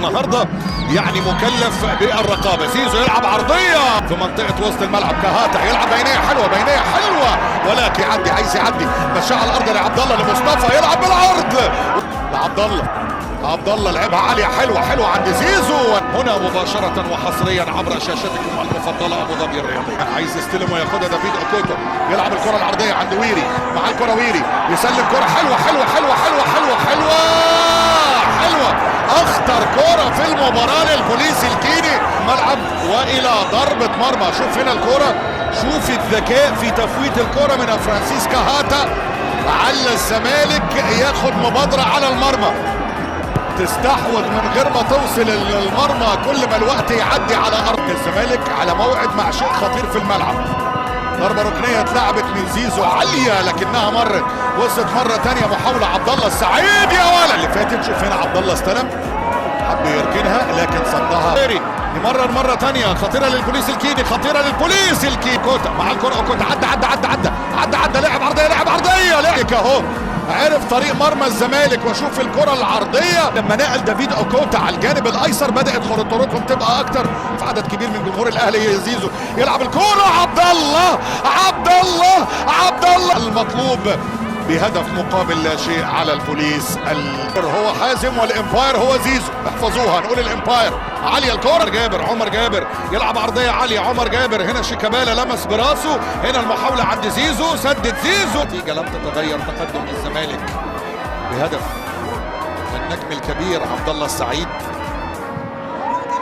النهارده يعني مكلف بالرقابه. زيزو يلعب عرضيه في منطقه وسط الملعب، كهاتا يلعب بينيه حلوه، بينيه حلوه ولكن يعدي، عايز يعدي، مشاها على الارض لعبد الله، لمصطفى يلعب بالعرض لعبد الله، عبد الله لعبها عاليه حلوه حلوه عند زيزو. هنا مباشره وحصريا عبر شاشتكم المفضله ابو ظبي الرياضيه، عايز يستلم وياخدها دافيد اوكوتو، يلعب الكره العرضيه عند ويري، مع الكره ويري يسلم كره حلوه حلوه حلوه حلوه حلوه حلوه حلوه، اخطر كرة في المباراة للبوليس الكيني ملعب والى ضربة مرمى. شوف هنا الكرة، شوف الذكاء في تفويت الكرة من فرانسيس كهاتا على الزمالك، ياخد مبادرة على المرمى، تستحوذ من غير ما توصل المرمى، كل ما الوقت يعدي على ارض الزمالك على موعد مع شيء خطير في الملعب. ضربة ركنية اتلعبت من زيزو عالية لكنها مرت، وصلت مرة تانية محاولة عبد الله السعيد يا ولد اللي فاتت. شوف هنا عبد الله استلم، حب يركنها لكن صدها. يمرر مرة تانية خطيرة للبوليس الكيني، خطيرة للبوليس الكيني. كوتا مع الكرة، كوتا عدى لعب عرضية، لعب عرضية لعب اهو، عرف طريق مرمى الزمالك. وشوف الكرة العرضية لما نقل دافيد اوكوتا على الجانب الايسر بدأت خطورتهم تبقى اكتر في عدد كبير من جمهور الاهلي. زيزو يلعب الكرة، عبد الله المطلوب بهدف مقابل لا شيء على البوليس. هو حازم والامباير هو زيزو، احفظوها نقول الامباير. عاليه الكوره، جابر عمر جابر يلعب عرضيه عاليه، عمر جابر هنا شيكابالا لمس براسه، هنا المحاوله عند زيزو، سدد زيزو. النتيجه لم تتغير، تقدم الزمالك بهدف النجم الكبير عبد الله السعيد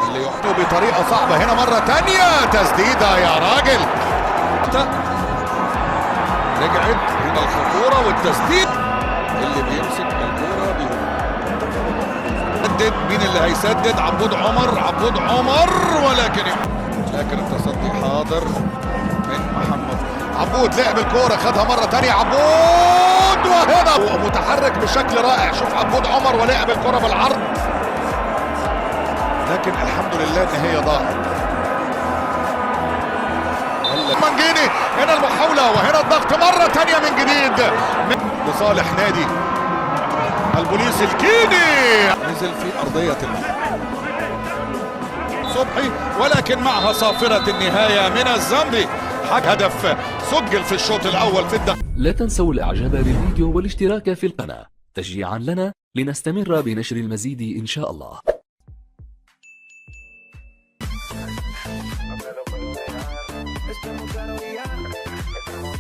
اللي يحطه بطريقه صعبه. هنا مره ثانيه تسديده يا راجل، رجعت هنا الخطوره والتسديد اللي بيمسك الكوره بيهم. سدد، مين اللي هيسدد؟ عبود عمر لكن التصدي حاضر من محمد عبود. لعب الكوره خدها مره ثانيه عبود، وهنا متحرك بشكل رائع. شوف عبود عمر ولعب الكوره بالعرض لكن الحمد لله ان هي ضاعت. منجيني هنا المحاولة وهنا الضغط مرة تانية من جديد لصالح نادي البوليس الكيني. نزل في أرضية الملعب صبحي ولكن معها صافرة النهاية من الزامبي. هدف سجل في الشوط الأول في الدقيقة. لا تنسوا الإعجاب بالفيديو والاشتراك في القناة تشجيعا لنا لنستمر بنشر المزيد إن شاء الله.